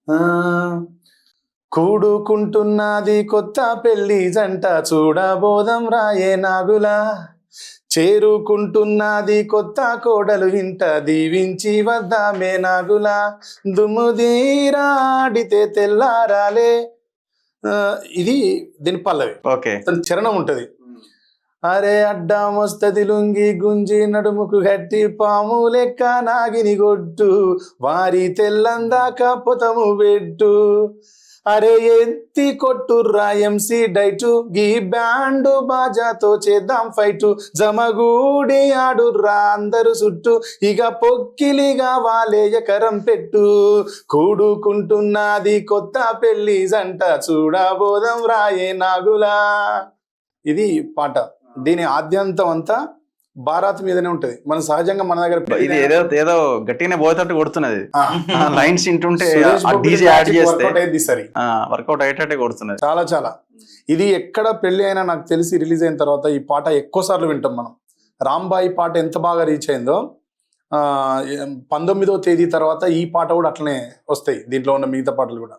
ఆ కూడుకుంటున్నది కొత్త పెళ్లి జంట చూడబోదం రాయే నాగులా చేరుకుంటున్నది కొత్త కోడలు ఇంట దీవించి వద్దామే నాగులా దుమ్ము దీరాడితే తెల్లారాలే. ఇది దీని పల్లవి. ఓకే, చరణం ఉంటది. అరే అడ్డం వస్తది లుంగి గుంజి నడుముకు గట్టి పాము లెక్క నాగిని గొట్టు వారి తెల్లందాక పొతము పెట్టు. అరే ఎత్తి కొట్టుర్రా ఎంసీ డైటు గీ బ్యాండు బాజాతో చేద్దాం ఫైటు జమగూడి ఆడుర్రా అందరు చుట్టూ ఇక పొక్కిలిగా వాలే ఎకరం పెట్టు కూడుకుంటున్నది కొత్త పెళ్లి జంట చూడబోదం రాయే నాగులా. ఇది పాట. దీని ఆద్యంతం అంతా భారత్ మీదనే ఉంటది. మన సహజంగా మన దగ్గర ఇది ఏదో గట్టిగానే పోయేటట్టు కొడుతున్నది. లైన్స్ వింటుంటే వర్కౌట్ అయ్యేటట్టే కొడుతున్నది. చాలా చాలా. ఇది ఎక్కడ పెళ్లి అయినా నాకు తెలిసి రిలీజ్ అయిన తర్వాత ఈ పాట ఎక్కువ సార్లు వింటాం మనం. రాంబాయి పాట ఎంత బాగా రీచ్ అయిందో 19వ తేదీ తర్వాత ఈ పాట కూడా అట్లనే వస్తాయి. దీంట్లో ఉన్న మిగతా పాటలు కూడా.